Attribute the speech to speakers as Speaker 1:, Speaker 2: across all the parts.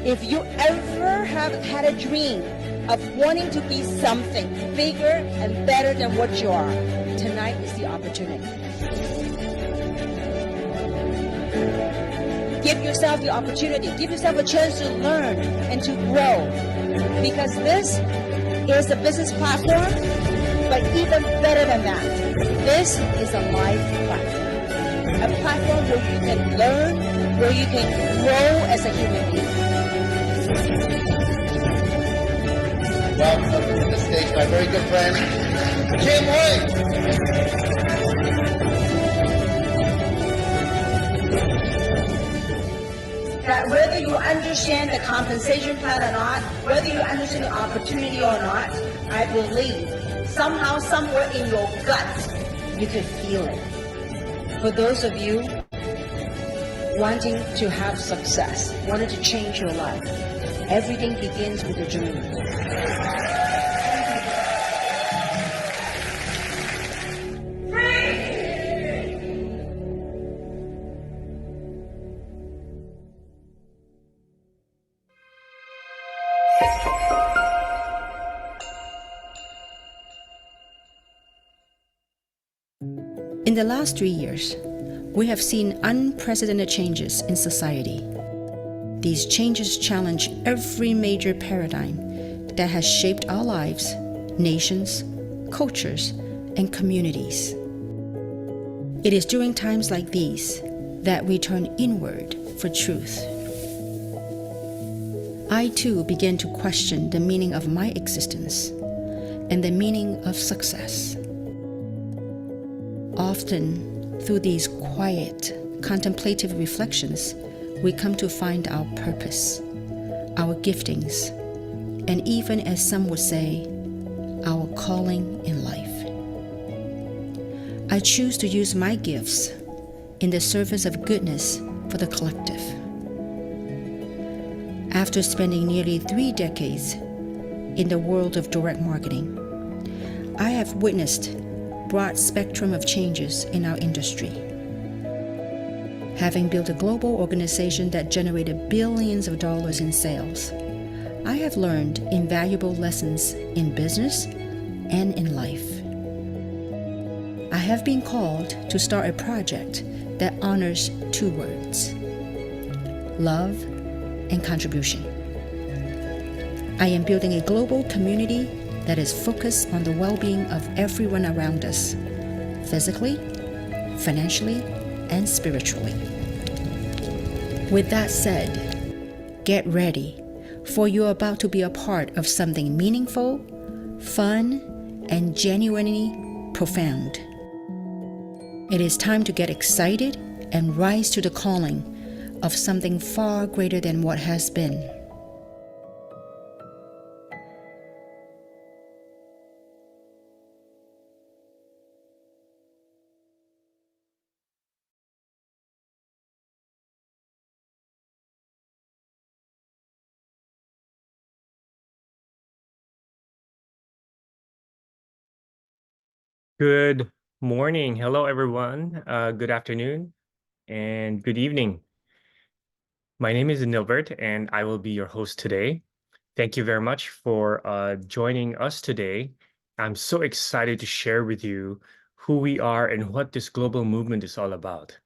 Speaker 1: If you ever have had a dream of wanting to be something bigger and better than what you are, tonight is the opportunity. Give yourself the opportunity. Give yourself a chance to learn and to grow. Because this is a business platform, but even better than that, this is a life platform. A platform where you can learn, where you can grow as a human being.
Speaker 2: Welcome to the stage, my very good friend, Jim White.
Speaker 1: That whether you understand the compensation plan or not, whether you understand the opportunity or not, I believe somehow, somewhere in your gut, you can feel it. For those of you wanting to have success, wanting to change your life, everything begins with a dream.
Speaker 3: In the last 3 years, we have seen unprecedented changes in society. These changes challenge every major paradigm that has shaped our lives, nations, cultures, and communities. It is during times like these that we turn inward for truth. I too began to question the meaning of my existence and the meaning of success. Often, through these quiet, contemplative reflections, we come to find our purpose, our giftings, and even, as some would say, our calling in life. I choose to use my gifts in the service of goodness for the collective. After spending nearly 3 decades in the world of direct marketing, I have witnessed a broad spectrum of changes in our industry. Having built a global organization that generated billions of dollars in sales, I have learned invaluable lessons in business and in life. I have been called to start a project that honors 2 words: love and contribution. I am building a global community that is focused on the well-being of everyone around us, physically, financially, and spiritually. With that said, get ready, for you're about to be a part of something meaningful, fun, and genuinely profound. It is time to get excited and rise to the calling of something far greater than what has been.
Speaker 4: Good morning. Hello, everyone. Good afternoon and good evening. My name is NILBERT, and I will be your host today. Thank you very much for joining us today. I'm so excited to share with you who we are and what this global movement is all about.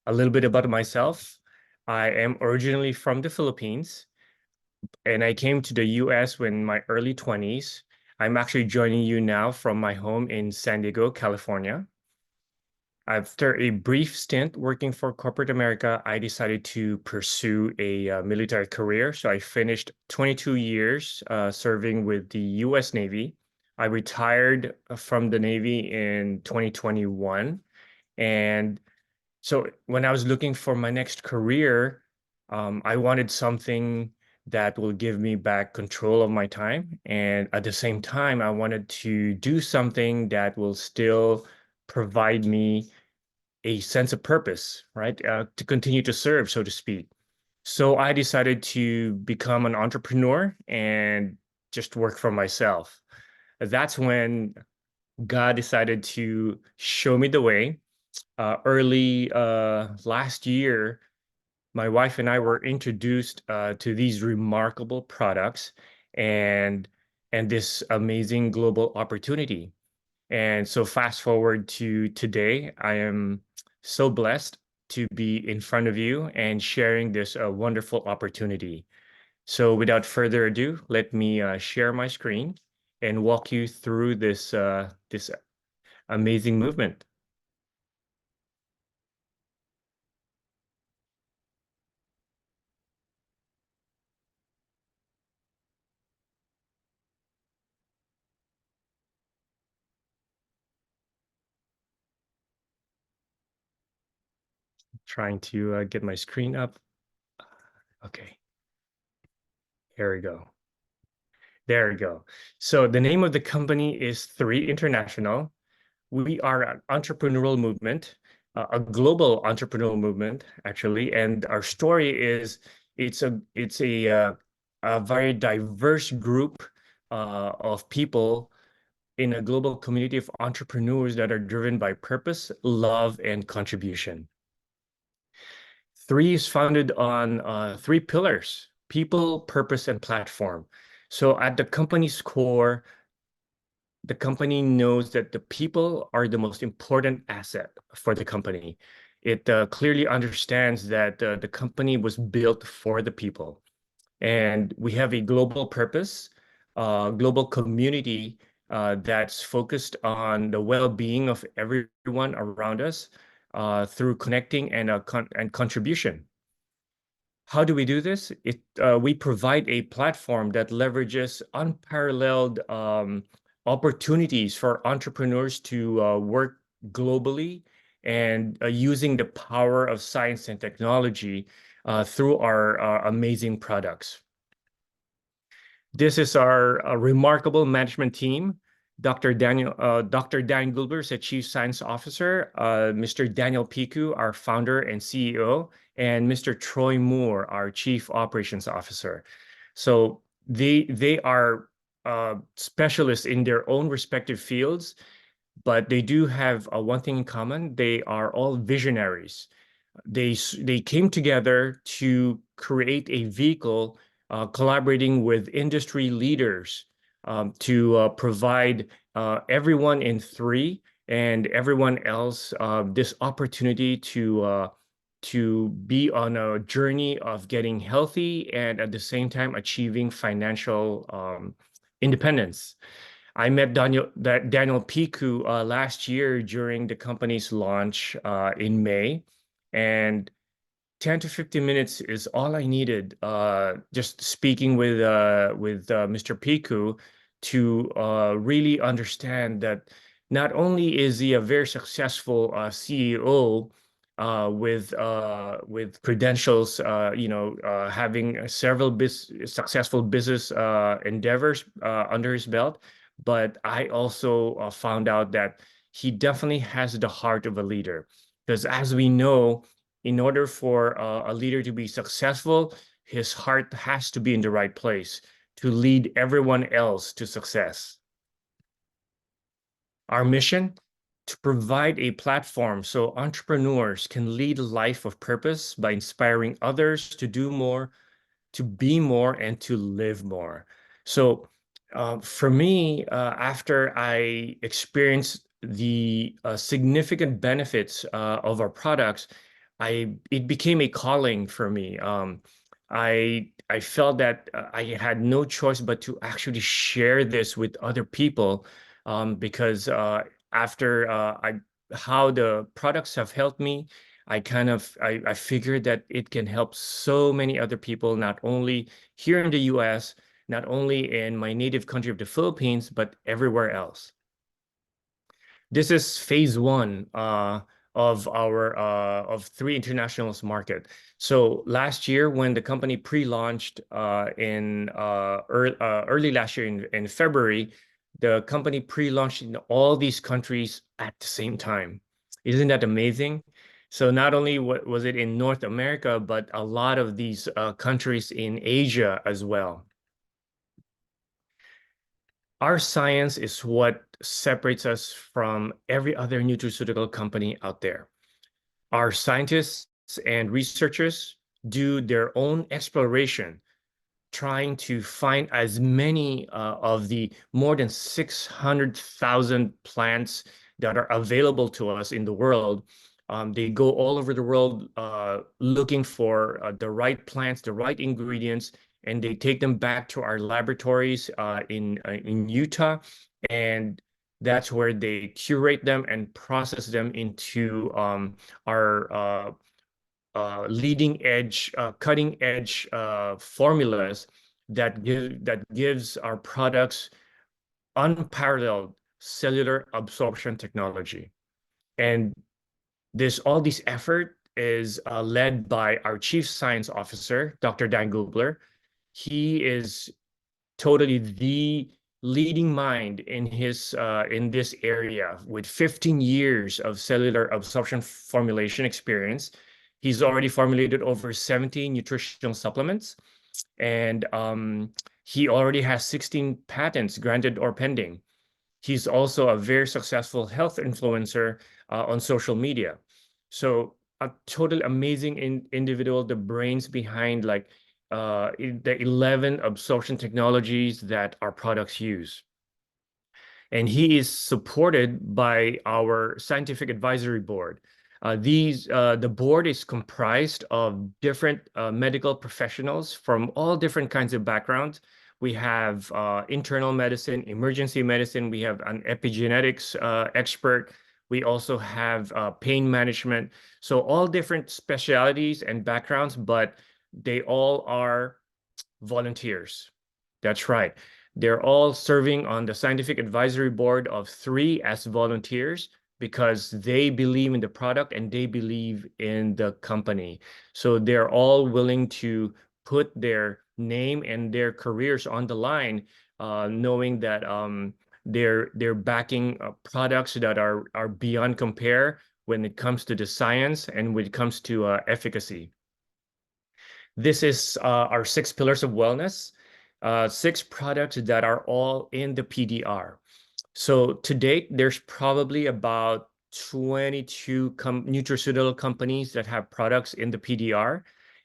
Speaker 4: A little bit about myself. I am originally from the Philippines, and I came to the US in my early 20s. I'm actually joining you now from my home in San Diego, California. After a brief stint working for corporate America, I decided to pursue a military career. So I finished 22 years serving with the US Navy. I retired from the Navy in 2021. And so when I was looking for my next career, I wanted something that will give me back control of my time. And at the same time, I wanted to do something that will still provide me a sense of purpose, right? To continue to serve, so to speak. So I decided to become an entrepreneur and just work for myself. That's when God decided to show me the way. Early last year, my wife and I were introduced to these remarkable products and this amazing global opportunity. And so fast forward to today, I am so blessed to be in front of you and sharing this wonderful opportunity. So without further ado, let me share my screen and walk you through this amazing movement. Trying to get my screen up. Okay, here we go. There we go. So the name of the company is 3 International. We are an entrepreneurial movement, a global entrepreneurial movement, actually. And our story is it's a very diverse group of people in a global community of entrepreneurs that are driven by purpose, love, and contribution. 3 is founded on 3 pillars: people, purpose, and platform. So at the company's core, the company knows that the people are the most important asset for the company. It clearly understands that the company was built for the people. And we have a global purpose, global community that's focused on the well-being of everyone around us through connecting and contribution. How do we do this? We provide a platform that leverages unparalleled opportunities for entrepreneurs to work globally and using the power of science and technology through our amazing products. This is our remarkable management team. Dr. Dan Gilbert is the Chief Science Officer, Mr. Daniel Piku, our founder and CEO, and Mr. Troy Moore, our Chief Operations Officer. So they are specialists in their own respective fields, but they do have one thing in common. They are all visionaries. They came together to create a vehicle collaborating with industry leaders to provide everyone in 3 and everyone else this opportunity to be on a journey of getting healthy and at the same time achieving financial independence. I met Daniel Piku last year during the company's launch in May, and 10 to 15 minutes is all I needed just speaking with Mr. Piku to really understand that not only is he a very successful CEO with credentials, having several successful business endeavors under his belt, but I also found out that he definitely has the heart of a leader. Because as we know, in order for a leader to be successful, his heart has to be in the right place to lead everyone else to success. Our mission: to provide a platform so entrepreneurs can lead a life of purpose by inspiring others to do more, to be more, and to live more. So for me, after I experienced the significant benefits of our products, it became a calling for me. I felt that I had no choice but to actually share this with other people because after how the products have helped me, I figured that it can help so many other people, not only here in the US, not only in my native country of the Philippines, but everywhere else. This is phase 1 of our of 3 Internationals market. So last year, when the company pre-launched in early last year in February, the company pre-launched in all these countries at the same time. Isn't that amazing? So not only was it in North America, but a lot of these countries in Asia as well. Our science is what separates us from every other nutraceutical company out there. Our scientists and researchers do their own exploration, trying to find as many of the more than 600,000 plants that are available to us in the world. They go all over the world looking for the right plants, the right ingredients, and they take them back to our laboratories in Utah, and that's where they curate them and process them into our leading edge, cutting edge formulas that gives our products unparalleled cellular absorption technology. And this effort is led by our Chief Science Officer, Dr. Dan Gubler. He is totally the leading mind in this area with 15 years of cellular absorption formulation experience. He's already formulated over 70 nutritional supplements, and he already has 16 patents granted or pending. He's also a very successful health influencer on social media. So a totally amazing individual, the brains behind like the 11 absorption technologies that our products use. And he is supported by our scientific advisory board. The board is comprised of different medical professionals from all different kinds of backgrounds. We have internal medicine, emergency medicine. We have an epigenetics expert. We also have pain management. So all different specialties and backgrounds, but they all are volunteers. That's right. They're all serving on the scientific advisory board of 3 as volunteers because they believe in the product and they believe in the company. So they're all willing to put their name and their careers on the line, knowing that they're backing products that are beyond compare when it comes to the science and when it comes to efficacy. This is our 6 pillars of wellness, 6 products that are all in the PDR. So to date, there's probably about 22 nutraceutical companies that have products in the PDR,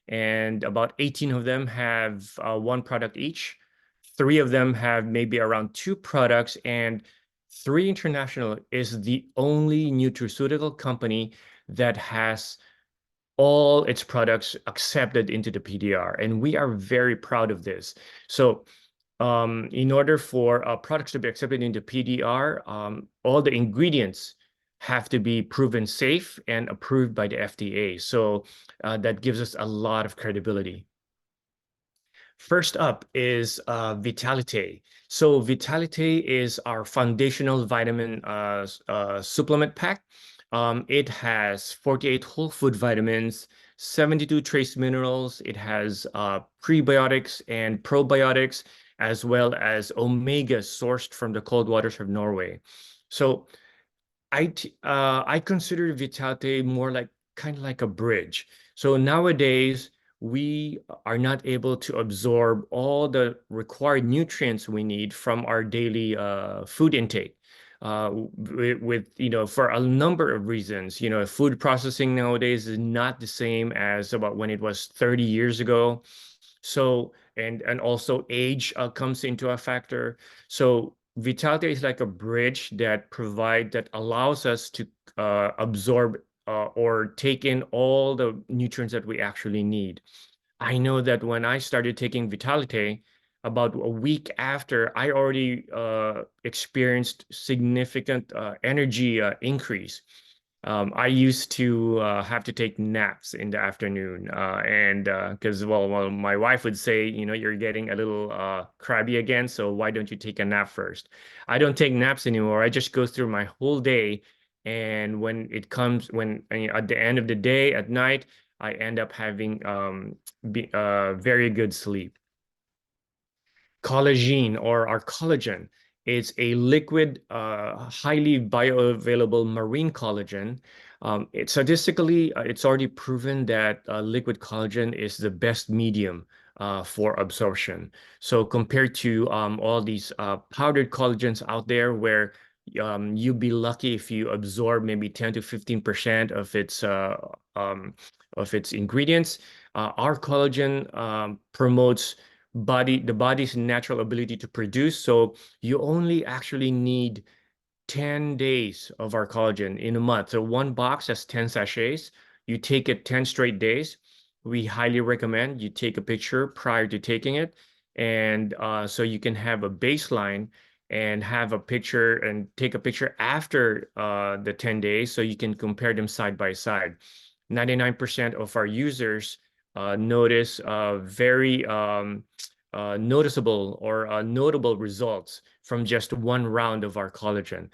Speaker 4: and about 18 of them have 1 product each. 3 of them have maybe around 2 products, and 3 International is the only nutraceutical company that has all its products accepted into the PDR, and we are very proud of this. So in order for products to be accepted into PDR, all the ingredients have to be proven safe and approved by the FDA. So that gives us a lot of credibility. First up is Vitalite. So Vitalite is our foundational vitamin supplement pack. It has 48 whole food vitamins, 72 trace minerals. It has prebiotics and probiotics, as well as omega sourced from the cold waters of Norway. So I consider Vitalite more like kind of like a bridge. So nowadays, we are not able to absorb all the required nutrients we need from our daily food intake. For a number of reasons, food processing nowadays is not the same as about when it was 30 years ago. So, and also age comes into a factor. So Vitality is like a bridge that allows us to absorb or take in all the nutrients that we actually need. I know that when I started taking Vitality, about a week after, I already experienced significant energy increase. I used to have to take naps in the afternoon, and because well, my wife would say, you're getting a little crabby again, so why don't you take a nap first? I don't take naps anymore. I just go through my whole day, and when at the end of the day, at night, I end up having very good sleep. Collagen, or our collagen, is a liquid, highly bioavailable marine collagen. Statistically, it's already proven that liquid collagen is the best medium for absorption. So compared to all these powdered collagens out there, where you'd be lucky if you absorb maybe 10 to 15% of its of its ingredients. Our collagen promotes the body's natural ability to produce. So you only actually need 10 days of our collagen in a month. So one box has 10 sachets. You take it 10 straight days. We highly recommend you take a picture prior to taking it. And so you can have a baseline and have a picture and take a picture after the 10 days so you can compare them side by side. 99% of our users notice very noticeable or notable results from just one round of our collagen.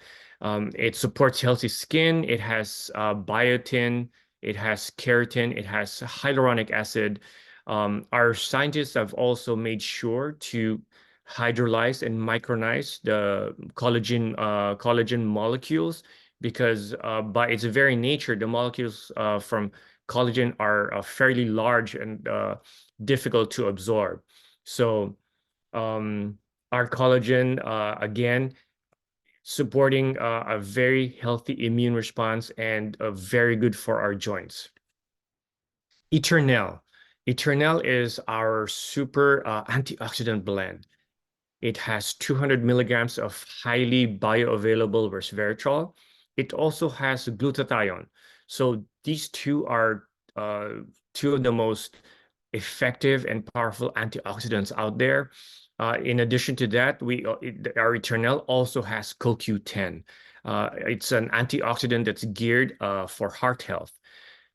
Speaker 4: It supports healthy skin. It has biotin. It has keratin. It has hyaluronic acid. Our scientists have also made sure to hydrolyze and micronize the collagen molecules because by its very nature, the molecules from collagen are fairly large and difficult to absorb. So our collagen, again, supporting a very healthy immune response and very good for our joints. Eternel. Eternel is our super antioxidant blend. It has 200 milligrams of highly bioavailable resveratrol. It also has glutathione. So these two are two of the most effective and powerful antioxidants out there. In addition to that, our Eternel also has CoQ10. It's an antioxidant that's geared for heart health.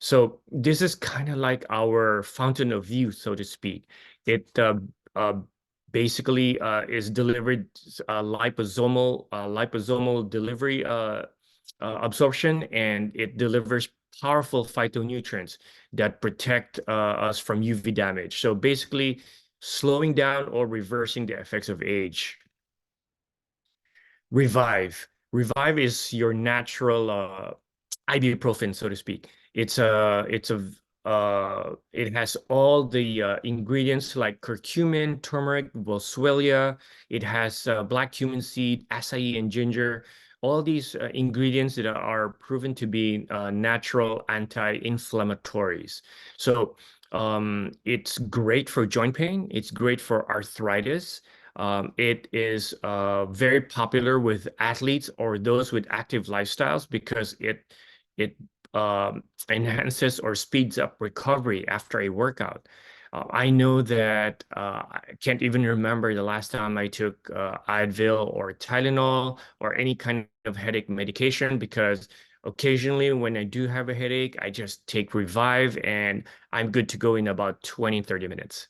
Speaker 4: So this is kind of like our fountain of youth, so to speak. It basically is delivered liposomal delivery absorption, and it delivers powerful phytonutrients that protect us from UV damage. So basically, slowing down or reversing the effects of age. Revive. Revive is your natural ibuprofen, so to speak. It has all the ingredients like curcumin, turmeric, boswellia. It has black cumin seed, acai, and ginger. All these ingredients that are proven to be natural anti-inflammatories. So it's great for joint pain. It's great for arthritis. It is very popular with athletes or those with active lifestyles because it enhances or speeds up recovery after a workout. I know that I can't even remember the last time I took Advil or Tylenol or any kind of headache medication because occasionally when I do have a headache, I just take Revive and I'm good to go in about 20, 30 minutes.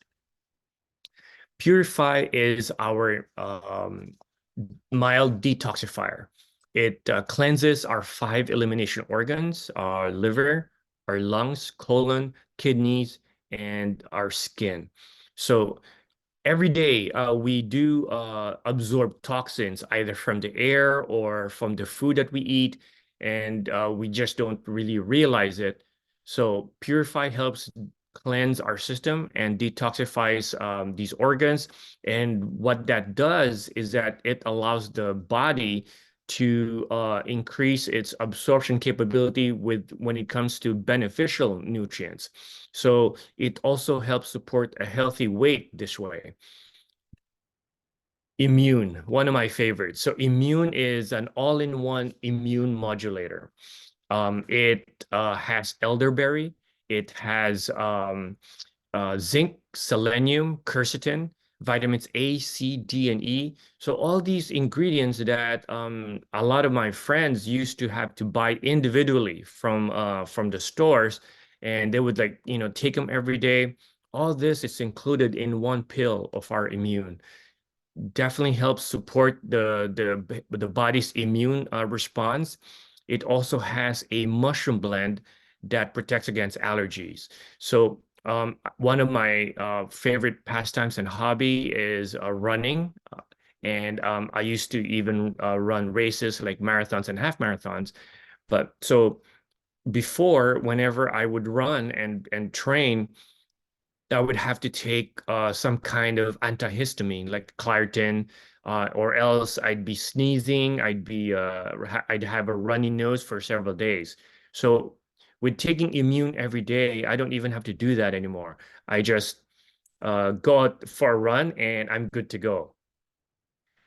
Speaker 4: Purify is our mild detoxifier. It cleanses our 5 elimination organs, our liver, our lungs, colon, kidneys, and our skin. So every day we do absorb toxins either from the air or from the food that we eat, and we just don't really realize it. So Purify helps cleanse our system and detoxifies these organs. And what that does is that it allows the body to increase its absorption capability when it comes to beneficial nutrients. So it also helps support a healthy weight this way. Immune, one of my favorites. So Immune is an all-in-one immune modulator. It has elderberry. It has zinc, selenium, quercetin, vitamins A, C, D, and E. So all these ingredients that a lot of my friends used to have to buy individually from the stores, and they would take them every day. All this is included in one pill of our Immune. Definitely helps support the body's immune response. It also has a mushroom blend that protects against allergies. So one of my favorite pastimes and hobby is running. And I used to even run races like marathons and half marathons. But so before, whenever I would run and train, I would have to take some kind of antihistamine like Claritin, or else I'd be sneezing. I'd have a runny nose for several days. So With taking immune every day, I don't even have to do that anymore. I just go out for a run and I'm good to go.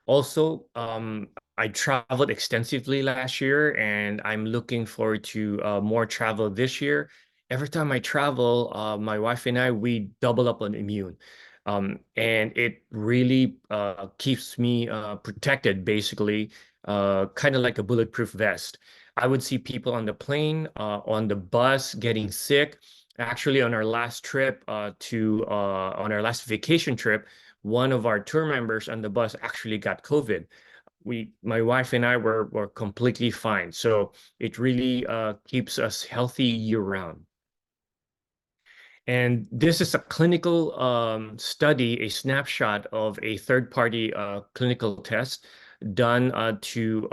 Speaker 4: Also, I traveled extensively last year and I'm looking forward to more travel this year. Every time I travel, my wife and I, we double up on immune. And it really keeps me protected, basically, kind of like a bulletproof vest. I would see people on the plane, on the bus getting sick. Actually, on our last trip on our last vacation trip, one of our tour members on the bus actually got COVID. My wife and I were completely fine. So it really keeps us healthy year round. And this is a clinical study, a snapshot of a third-party clinical test done to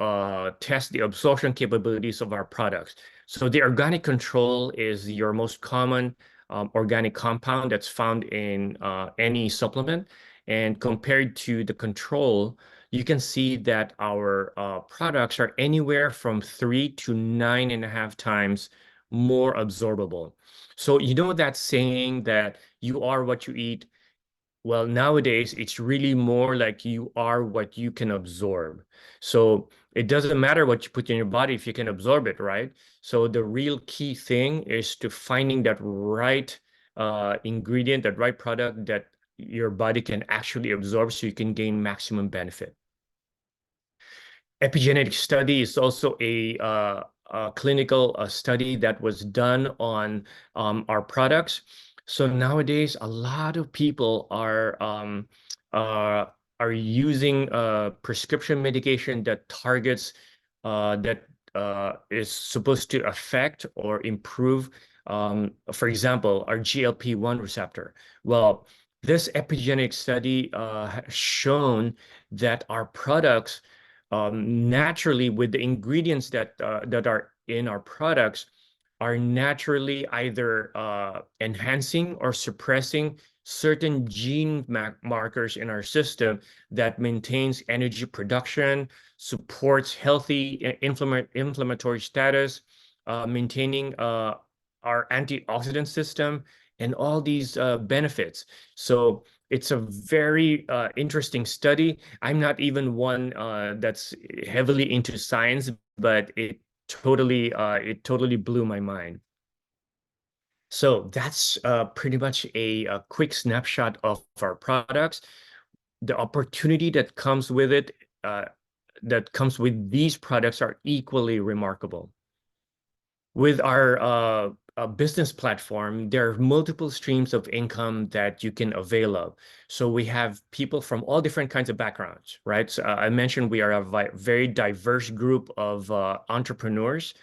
Speaker 4: test the absorption capabilities of our products. So the organic control is your most common organic compound that's found in any supplement. And compared to the control, you can see that our products are anywhere from 3 to 9.5 times more absorbable. So you know that saying that you are what you eat? Well, nowadays it's really more like you are what you can absorb. So it doesn't matter what you put in your body if you can absorb it, right? So the real key thing is to finding that right ingredient, that right product that your body can actually absorb so you can gain maximum benefit. Epigenetic study is also a clinical study that was done on our products. So nowadays, a lot of people are using prescription medication that targets that is supposed to affect or improve, for example, our GLP-1 receptor. Well, this epigenetic study has shown that our products naturally with the ingredients that are in our products are naturally either enhancing or suppressing certain gene markers in our system that maintains energy production, supports healthy inflammatory status, maintaining our antioxidant system, and all these benefits. So it's a very interesting study. I'm not even one that's heavily into science, but it totally blew my mind. So that's pretty much a quick snapshot of our products. The opportunity that comes with it, that comes with these products, are equally remarkable. With our business platform, there are multiple streams of income that you can avail of. So we have people from all different kinds of backgrounds, right? So I mentioned we are a very diverse group of entrepreneurs.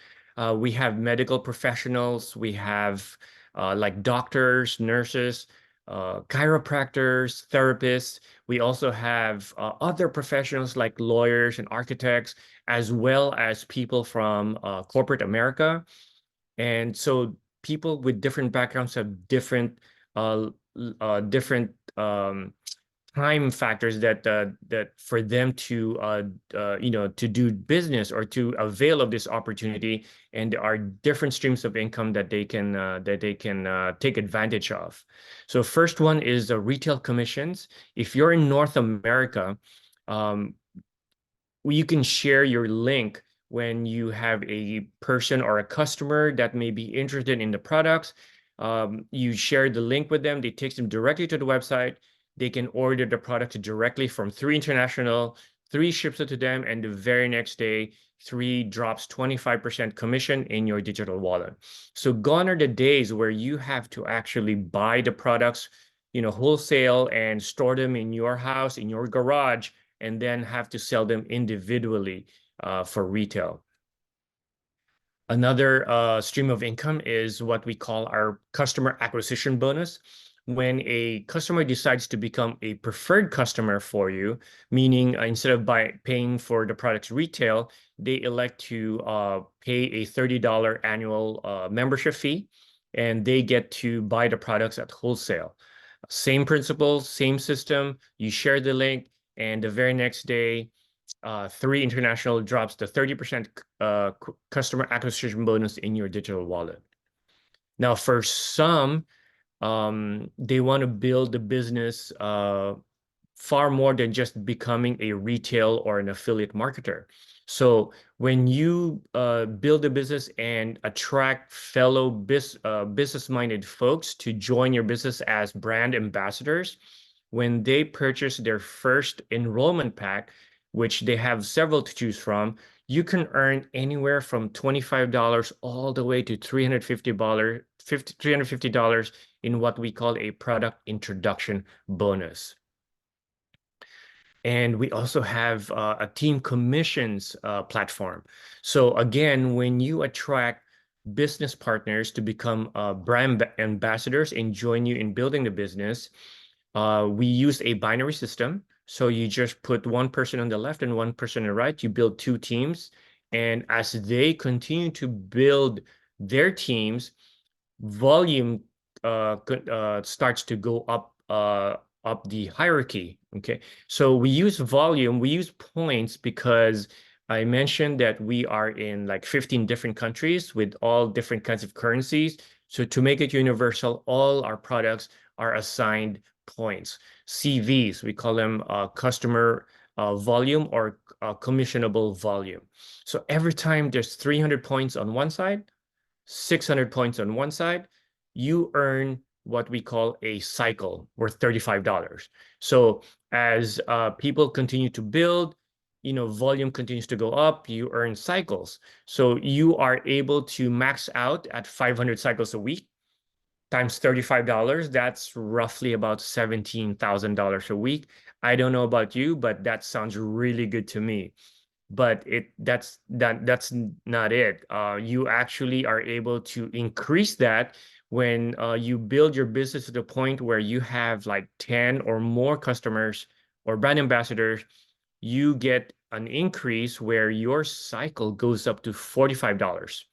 Speaker 4: We have medical professionals. We have like doctors, nurses, chiropractors, therapists. We also have other professionals like lawyers and architects, as well as people from corporate America. And so people with different backgrounds have uh, different time factors that for them to to do business or to avail of this opportunity, and there are different streams of income that they can take advantage of. So first one is retail commissions. If you're in North America, um, you can share your link when you have a person or a customer that may be interested in the products. You share the link with them. They take them directly to the website. They can order the product directly from 3 International. 3 ships it to them, and the very next day, 3 drops 25% commission in your digital wallet. So gone are the days where you have to actually buy the products, wholesale and store them in your house, in your garage, and then have to sell them individually for retail. Another stream of income is what we call our customer acquisition bonus. When a customer decides to become a preferred customer for you, meaning instead of paying for the product's retail, they elect to pay a $30 annual membership fee, and they get to buy the products at wholesale. Same principles, same system. You share the link, and the very next day, 3 International drops the 30% customer acquisition bonus in your digital wallet. Now, for some, they want to build the business far more than just becoming a retail or an affiliate marketer. So when you build a business and attract fellow business-minded folks to join your business as brand ambassadors, when they purchase their first enrollment pack, which they have several to choose from, you can earn anywhere from $25 all the way to $350 in what we call a product introduction bonus. And we also have a team commissions platform. So again, when you attract business partners to become brand ambassadors and join you in building the business, we use a binary system. So you just put one person on the left and one person on the right. You build two teams. And as they continue to build their teams, volume starts to go up the hierarchy. Okay, so we use volume, we use points because I mentioned that we are in like 15 different countries with all different kinds of currencies. So to make it universal, all our products are assigned points. CVs, we call them customer volume or commissionable volume. So every time there's 300 points on one side, 600 points on one side, you earn what we call a cycle worth $35. So as people continue to build, volume continues to go up, you earn cycles. So you are able to max out at 500 cycles a week times $35. That's roughly about $17,000 a week. I don't know about you, but that sounds really good to me. But that's not it. You actually are able to increase that when you build your business to the point where you have like 10 or more customers or brand ambassadors. You get an increase where your cycle goes up to $45.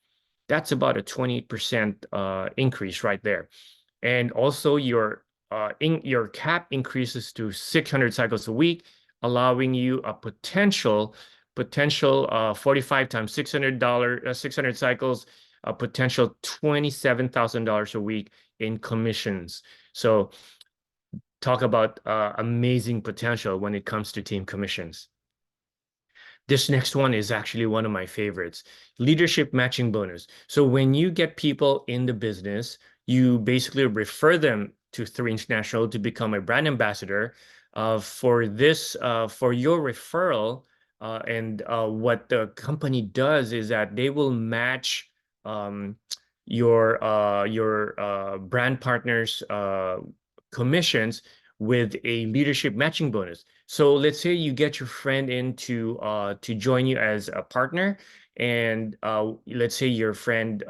Speaker 4: That's about a 20% increase right there. And also your cap increases to 600 cycles a week, allowing you a potential 45 times $600 cycles, a potential $27,000 a week in commissions. So talk about amazing potential when it comes to team commissions. This next one is actually one of my favorites, leadership matching bonus. So when you get people in the business, you basically refer them to 3 International to become a brand ambassador. For your referral, and what the company does is that they will match your brand partners' commissions with a leadership matching bonus. So let's say you get your friend in to join you as a partner, and let's say your friend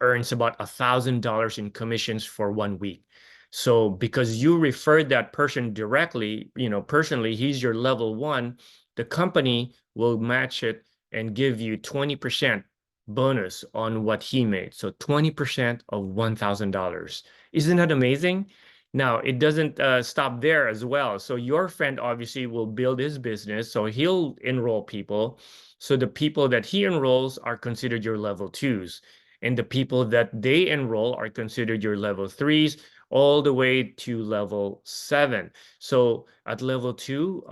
Speaker 4: earns about $1,000 in commissions for 1 week. So because you referred that person directly, personally, he's your level 1, the company will match it and give you 20% bonus on what he made. So 20% of $1,000. Isn't that amazing? Now, it doesn't stop there as well. So your friend obviously will build his business. So he'll enroll people. So the people that he enrolls are considered your level 2s. And the people that they enroll are considered your level 3s all the way to level 7. So at level 2,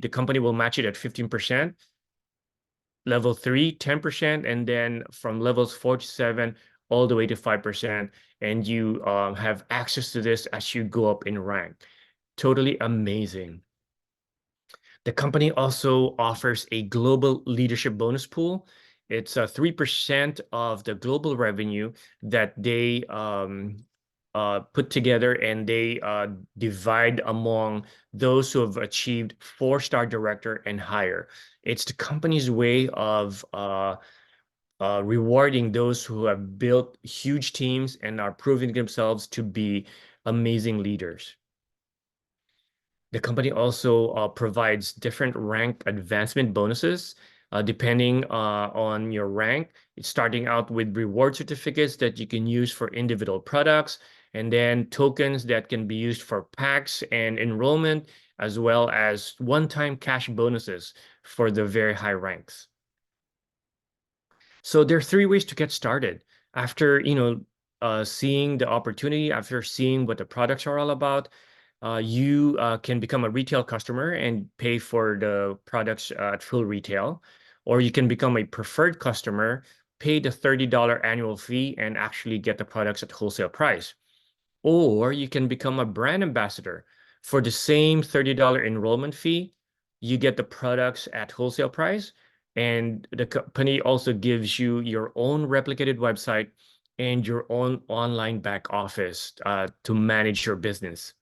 Speaker 4: the company will match it at 15%, level 3, 10%, and then from levels 4 to 7, all the way to 5%. And you have access to this as you go up in rank. Totally amazing. The company also offers a global leadership bonus pool. It's 3% of the global revenue that they put together, and they divide among those who have achieved 4-star director and higher. It's the company's way of rewarding those who have built huge teams and are proving themselves to be amazing leaders. The company also provides different rank advancement bonuses depending on your rank. It's starting out with reward certificates that you can use for individual products, and then tokens that can be used for packs and enrollment, as well as one-time cash bonuses for the very high ranks. So there are 3 ways to get started. After, seeing the opportunity, after seeing what the products are all about, you can become a retail customer and pay for the products at full retail, or you can become a preferred customer, pay the $30 annual fee, and actually get the products at wholesale price. Or you can become a brand ambassador. For the same $30 enrollment fee, you get the products at wholesale price, and the company also gives you your own replicated website and your own online back office to manage your business.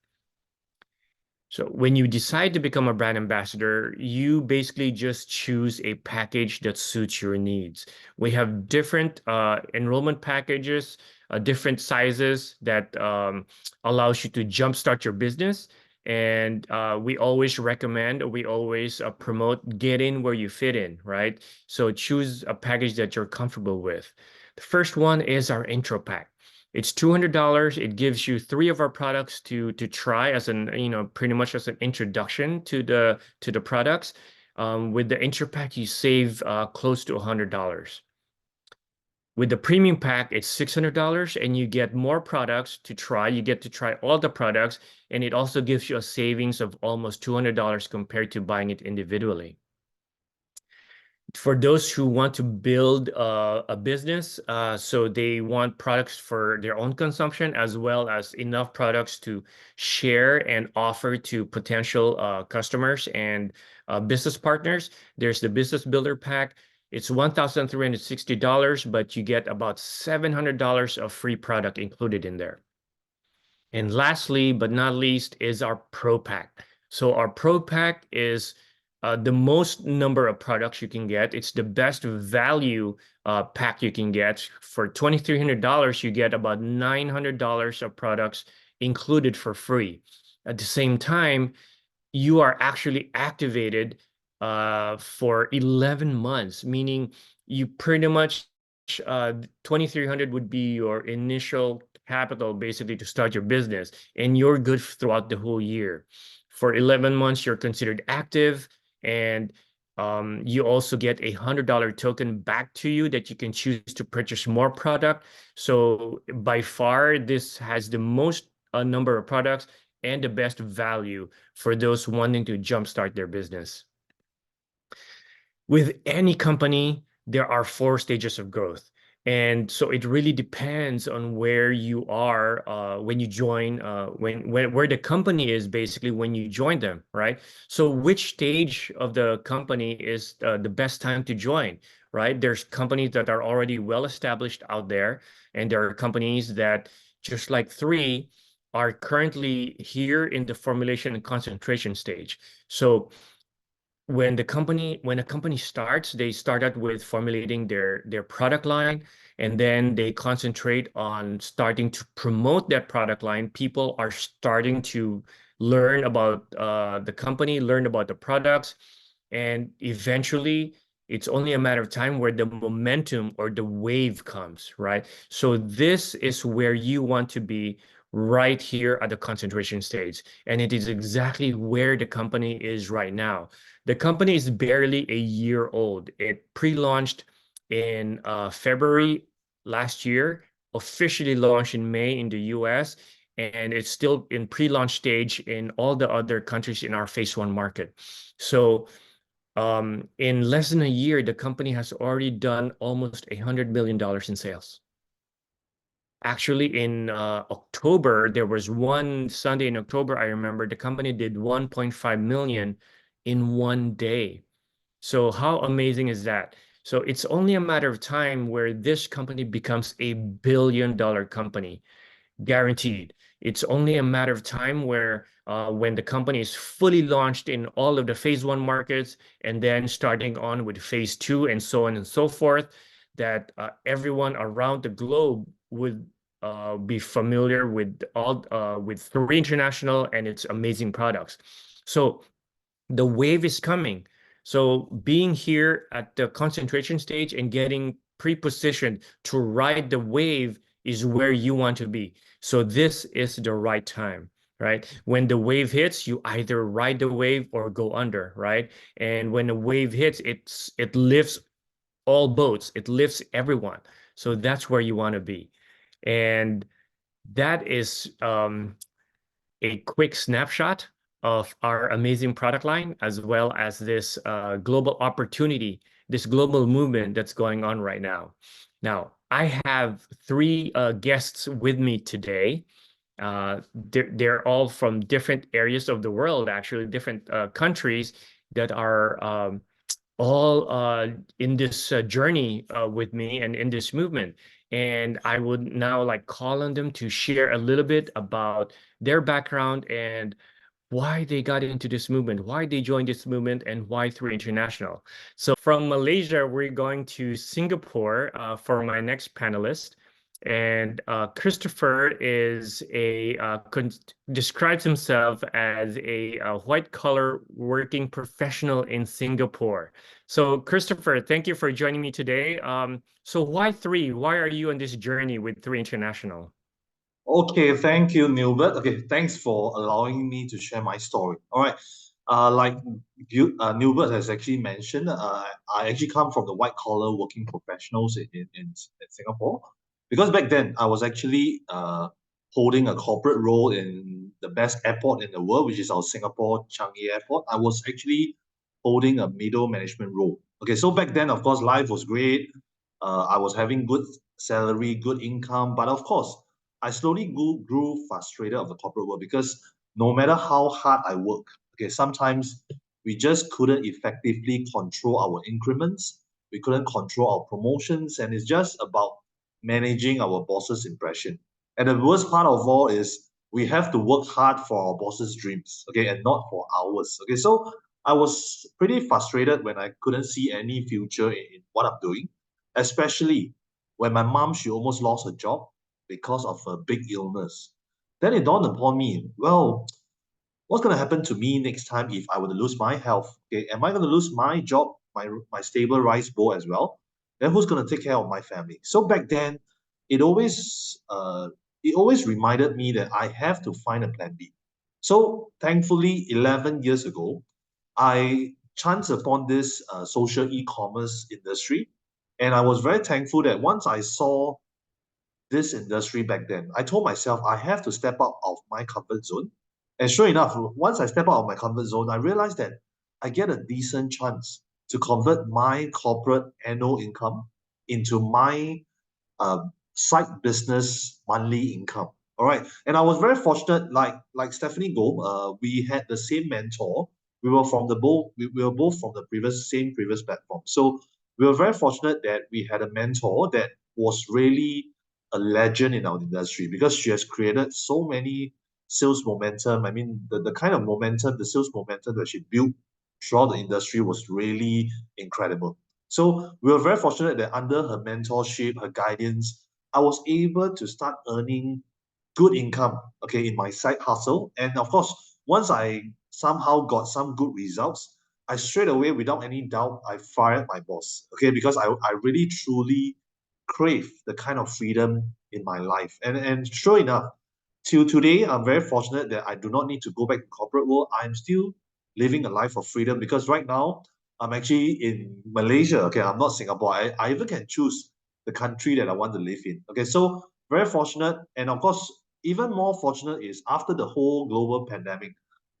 Speaker 4: So when you decide to become a brand ambassador, you basically just choose a package that suits your needs. We have different enrollment packages, different sizes that allows you to jumpstart your business. And we always recommend, we always promote get in where you fit in, right? So choose a package that you're comfortable with. The first one is our intro pack. It's $200. It gives you 3 of our products to try as an, pretty much as an introduction to the products. With the intro pack, you save close to $100. With the premium pack, it's $600 and you get more products to try. You get to try all the products, and it also gives you a savings of almost $200 compared to buying it individually. For those who want to build a business, so they want products for their own consumption as well as enough products to share and offer to potential customers and business partners, there's the Business Builder Pack. It's $1,360, but you get about $700 of free product included in there. And lastly, but not least, is our Pro Pack. So our Pro Pack is the most number of products you can get. It's the best value pack you can get. For $2,300, you get about $900 of products included for free. At the same time, you are actually activated for 11 months, meaning you pretty much 2,300 would be your initial capital basically to start your business, and you're good throughout the whole year. For 11 months, you're considered active, and you also get a $100 token back to you that you can choose to purchase more product. So by far, this has the most number of products and the best value for those wanting to jumpstart their business. With any company, there are 4 stages of growth. And so it really depends on where you are when you join, where the company is basically when you join them, right? So which stage of the company is the best time to join, right? There's companies that are already well established out there, and there are companies that, just like 3, are currently here in the formulation and concentration stage. So when a company starts, they start out with formulating their product line, and then they concentrate on starting to promote that product line. People are starting to learn about the company, learn about the products, and eventually it's only a matter of time where the momentum or the wave comes, right? So this is where you want to be, right here at the concentration stage. And it is exactly where the company is right now. The company is barely a year old. It pre-launched in February last year, officially launched in May in the US, and it's still in pre-launch stage in all the other countries in our phase 1 market. So in less than a year, the company has already done almost $100 million in sales. Actually, in October, there was one Sunday in October, I remember the company did 1.5 million in one day. So how amazing is that? So it's only a matter of time where this company becomes a billion-dollar company, guaranteed. It's only a matter of time where when the company is fully launched in all of the phase 1 markets, and then starting on with phase 2 and so on and so forth, that everyone around the globe would be familiar with with 3 International and its amazing products. So the wave is coming. So being here at the concentration stage and getting pre-positioned to ride the wave is where you want to be. So this is the right time, right? When the wave hits, you either ride the wave or go under, right? And when the wave hits, it lifts all boats. It lifts everyone. So that's where you want to be. And that is a quick snapshot of our amazing product line, as well as this global opportunity, this global movement that's going on right now. Now, I have three guests with me today. They're all from different areas of the world, actually, different countries that are all in this journey with me and in this movement. And I would now like call on them to share a little bit about their background and why they got into this movement, why they joined this movement, and why Three International. So from Malaysia, we're going to Singapore for my next panelist. And Christoferr is describes himself as a white collar working professional in Singapore. So Christoferr, thank you for joining me today. So why three? Why are you on this journey with Three International?
Speaker 5: Okay, thank you, Nilbert. Okay, thanks for allowing me to share my story. All right, like Nilbert has actually mentioned, I actually come from the white collar working professionals in Singapore, because back then I was actually holding a corporate role in the best airport in the world, which is our Singapore Changi Airport. I was actually holding a middle management role. Okay, so back then, of course, life was great. I was having good salary, good income, but of course, I slowly grew frustrated of the corporate world, because no matter how hard I work, okay, sometimes we just couldn't effectively control our increments. We couldn't control our promotions, and it's just about managing our boss's impression. And the worst part of all is we have to work hard for our boss's dreams, okay, and not for ours. Okay, so I was pretty frustrated when I couldn't see any future in what I'm doing, especially when my mom, she almost lost her job because of a big illness. Then it dawned upon me, well, what's going to happen to me next time if I were to lose my health? Okay, am I going to lose my job, my stable rice bowl as well? Then who's going to take care of my family? So back then, it always uh, it always reminded me that I have to find a plan B. So thankfully, 11 years ago, I chanced upon this social e-commerce industry, and I was very thankful that once I saw this industry back then, I told myself I have to step out of my comfort zone. And sure enough, once I step out of my comfort zone, I realized that I get a decent chance to convert my corporate annual income into my side business monthly income. All right. And I was very fortunate, like Stephanie Goh, we had the same mentor. We were both from the previous platform. So we were very fortunate that we had a mentor that was really a legend in our industry, because she has created so many sales momentum. I mean, the kind of momentum, the sales momentum that she built throughout the industry was really incredible. So we were very fortunate that under her mentorship, her guidance, I was able to start earning good income, okay, in my side hustle. And of course, once I somehow got some good results, I straight away, without any doubt, I fired my boss, okay, because I really truly crave the kind of freedom in my life. And sure enough, till today, I'm very fortunate that I do not need to go back to corporate world. I'm still living a life of freedom, because right now I'm actually in Malaysia. Okay, I'm not Singapore. I even can choose the country that I want to live in. Okay, so very fortunate. And of course, even more fortunate is after the whole global pandemic,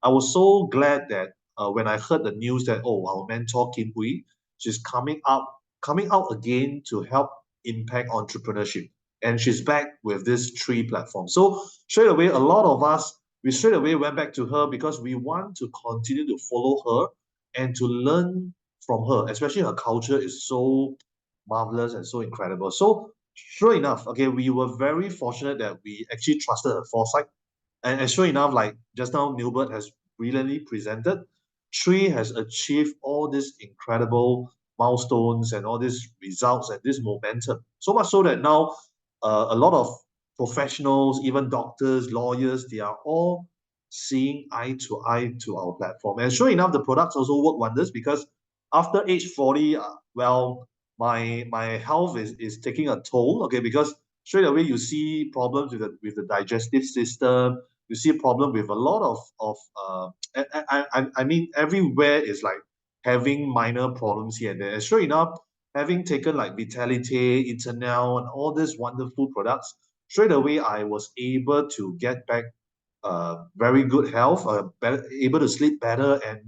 Speaker 5: I was so glad that when I heard the news that, oh, our mentor Kim Hui, she's coming out again to help impact entrepreneurship, and she's back with this three platform. So straight away, a lot of us, we straight away went back to her, because we want to continue to follow her and to learn from her, especially her culture is so marvelous and so incredible. So sure enough, okay, we were very fortunate that we actually trusted her foresight. And sure enough, like just now, Nilbert has brilliantly presented, Tree has achieved all these incredible milestones and all these results and this momentum. So much so that now a lot of professionals, even doctors, lawyers, they are all seeing eye to our platform. And sure enough, the products also work wonders, because after age 40, well, my health is taking a toll, okay, because straight away you see problems with the digestive system. You see a problem with a lot of I mean, everywhere is like having minor problems here and there. And sure enough, having taken like Vitality, Eternal, and all these wonderful products, straight away I was able to get back very good health, able to sleep better, and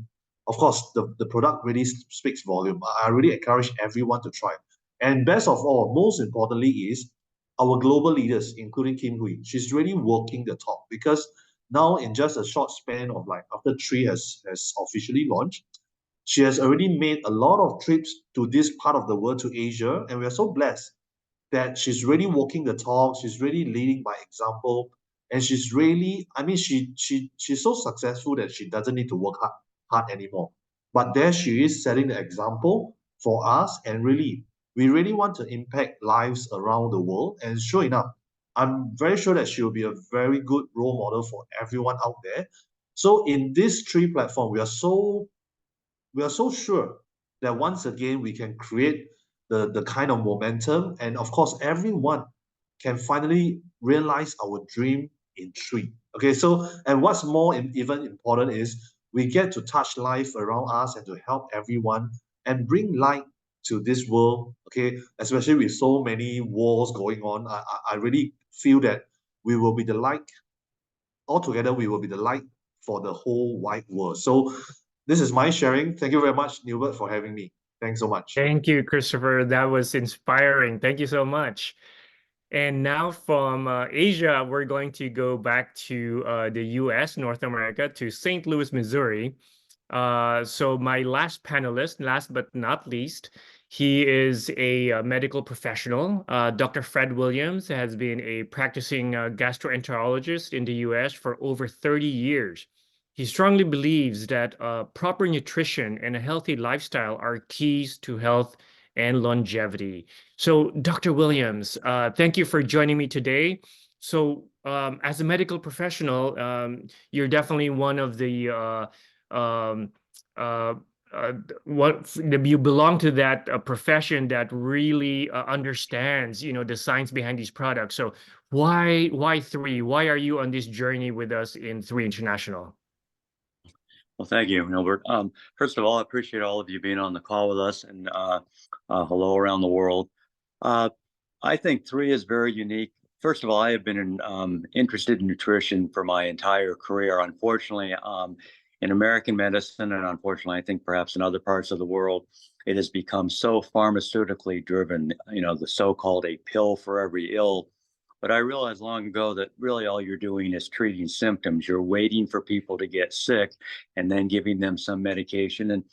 Speaker 5: of course the product really speaks volume. I really encourage everyone to try. And best of all, most importantly, is our global leaders, including Kim Hui. She's really working the talk, because now in just a short span of, like, after Tree has officially launched, she has already made a lot of trips to this part of the world, to Asia, and we are so blessed that she's really walking the talk. She's really leading by example, and she's really, I mean, she's so successful that she doesn't need to work hard anymore. But there she is, setting the example for us, and really, we really want to impact lives around the world. And sure enough, I'm very sure that she will be a very good role model for everyone out there. So in this Tree platform, we are so sure that once again we can create the kind of momentum, and of course everyone can finally realize our dream in Tree. Okay, so, and what's more even important is we get to touch life around us and to help everyone and bring light to this world. Okay, especially with so many wars going on, I really feel that we will be the light. Altogether, we will be the light for the whole wide world. So this is my sharing. Thank you very much, Nilbert, for having me. Thanks so much.
Speaker 4: Thank you, Christopher. That was inspiring. Thank you so much. And now from Asia, we're going to go back to the US, North America, to St. Louis, Missouri. So my last panelist, last but not least, he is a medical professional. Dr. Fred Williams has been a practicing gastroenterologist in the US for over 30 years. He strongly believes that proper nutrition and a healthy lifestyle are keys to health and longevity. So, Dr. Williams, thank you for joining me today. So, as a medical professional, you're definitely one of the you belong to that profession that really understands, the science behind these products. So, why Three? Why are you on this journey with us in Three International?
Speaker 6: Well, thank you, Nilbert. First of all, I appreciate all of you being on the call with us, and hello around the world. I think Three is very unique. First of all, I have been interested in nutrition for my entire career. Unfortunately, in American medicine, and unfortunately, I think perhaps in other parts of the world, it has become so pharmaceutically driven, the so-called a pill for every ill. But I realized long ago that really all you're doing is treating symptoms. You're waiting for people to get sick and then giving them some medication. And,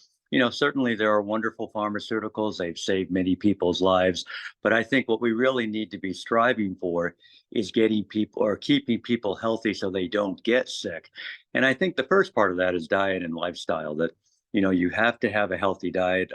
Speaker 6: certainly there are wonderful pharmaceuticals. They've saved many people's lives. But I think what we really need to be striving for is getting people or keeping people healthy so they don't get sick. And I think the first part of that is diet and lifestyle, that, you have to have a healthy diet.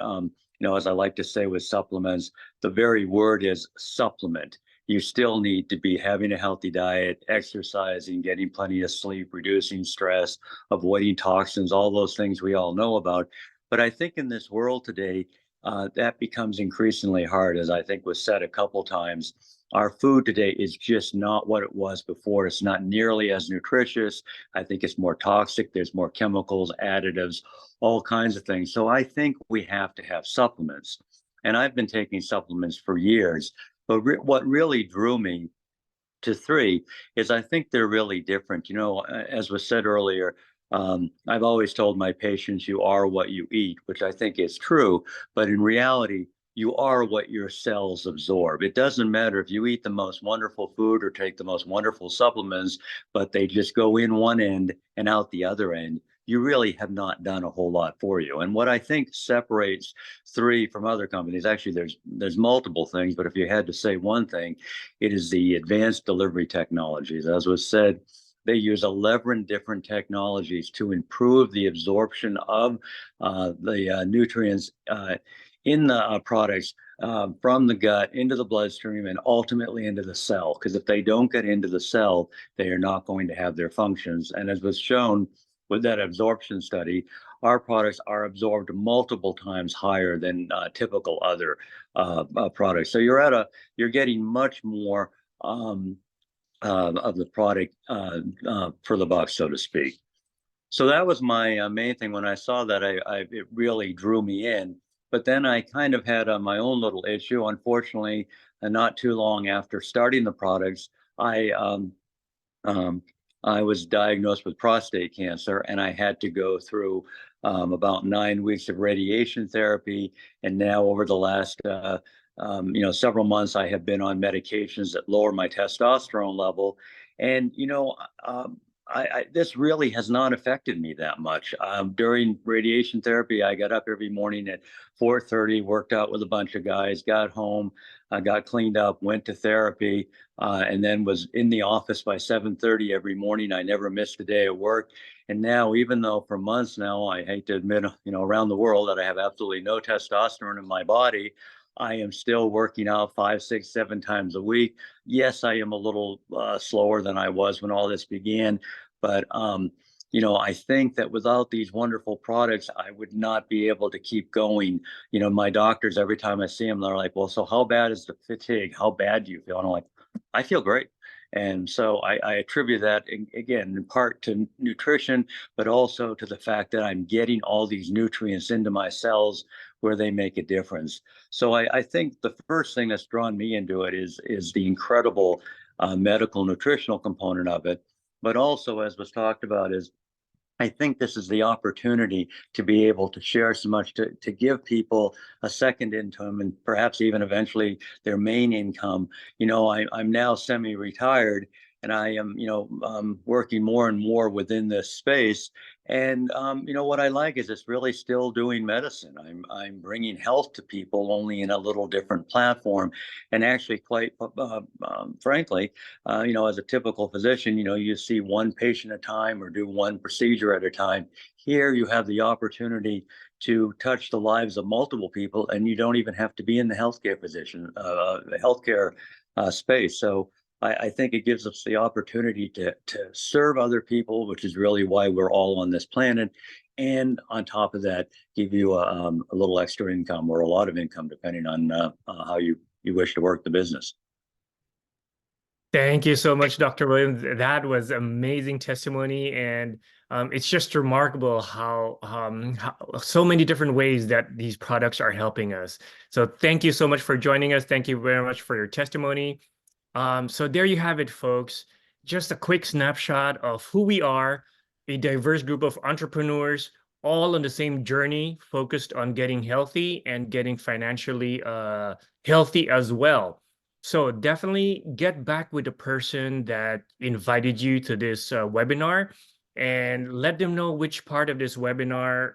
Speaker 6: As I like to say with supplements, the very word is supplement. You still need to be having a healthy diet, exercising, getting plenty of sleep, reducing stress, avoiding toxins, all those things we all know about. But I think in this world today, that becomes increasingly hard. As I think was said a couple times, our food today is just not what it was before. It's not nearly as nutritious. I think it's more toxic. There's more chemicals, additives, all kinds of things. So I think we have to have supplements. And I've been taking supplements for years. But what really drew me to Three is I think they're really different. As was said earlier, I've always told my patients, you are what you eat, which I think is true. But in reality, you are what your cells absorb. It doesn't matter if you eat the most wonderful food or take the most wonderful supplements, but they just go in one end and out the other end. You really have not done a whole lot for you. And what I think separates Three from other companies, actually there's multiple things, but if you had to say one thing, it is the advanced delivery technologies. As was said, they use 11 different technologies to improve the absorption of the nutrients in the products from the gut into the bloodstream and ultimately into the cell. Because if they don't get into the cell, they are not going to have their functions. And as was shown with that absorption study, our products are absorbed multiple times higher than typical other products. So you're getting much more of the product for the buck, so to speak. So that was my main thing. When I saw that, it really drew me in. But then I kind of had my own little issue. Unfortunately, not too long after starting the products, I um, I was diagnosed with prostate cancer, and I had to go through about 9 weeks of radiation therapy. And now, over the last several months, I have been on medications that lower my testosterone level. And this really has not affected me that much. During radiation therapy, I got up every morning at 4:30, worked out with a bunch of guys, got home, got cleaned up, went to therapy, and then was in the office by 7:30 every morning. I never missed a day of work. And now, even though for months now, I hate to admit, around the world that I have absolutely no testosterone in my body, I am still working out 5, 6, 7 times a week. Yes, I am a little slower than I was when all this began, but I think that without these wonderful products, I would not be able to keep going. My doctors, every time I see them, they're like, "Well, so how bad is the fatigue? How bad do you feel?" And I'm like, "I feel great." And so I attribute that again in part to nutrition, but also to the fact that I'm getting all these nutrients into my cells where they make a difference. So I think the first thing that's drawn me into it is the incredible medical nutritional component of it. But also, as was talked about, is I think this is the opportunity to be able to share so much, to give people a second income and perhaps even eventually their main income. I'm now semi-retired, and I am, working more and more within this space. And what I like is it's really still doing medicine. I'm bringing health to people, only in a little different platform, and actually, quite frankly, as a typical physician, you see one patient at a time or do one procedure at a time. Here, you have the opportunity to touch the lives of multiple people, and you don't even have to be in the healthcare space. So I think it gives us the opportunity to serve other people, which is really why we're all on this planet. And on top of that, give you a little extra income or a lot of income, depending on how you wish to work the business.
Speaker 4: Thank you so much, Dr. Williams. That was amazing testimony, and it's just remarkable how so many different ways that these products are helping us. So thank you so much for joining us. Thank you very much for your testimony. So there you have it, folks. Just a quick snapshot of who we are, a diverse group of entrepreneurs, all on the same journey, focused on getting healthy and getting financially healthy as well. So definitely get back with the person that invited you to this webinar and let them know which part of this webinar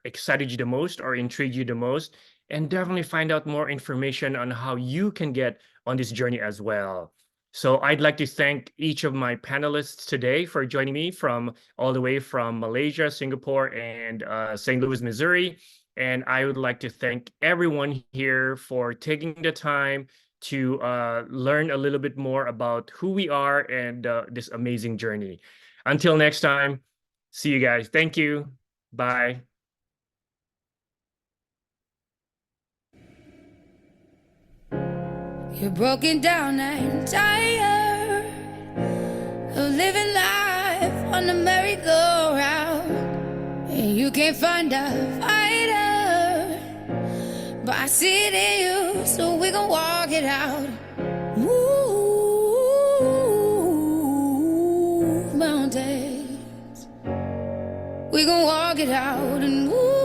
Speaker 4: excited you the most or intrigued you the most, and definitely find out more information on how you can get on this journey as well. So I'd like to thank each of my panelists today for joining me from all the way from Malaysia, Singapore, and St. Louis, Missouri. And I would like to thank everyone here for taking the time to learn a little bit more about who we are and this amazing journey. Until next time, see you guys. Thank you. Bye.
Speaker 7: You're broken down and tired of living life on the merry-go-round, and you can't find a fighter, but I see it in you, so we gon' walk it out. Move mountains, we gon' walk it out and move.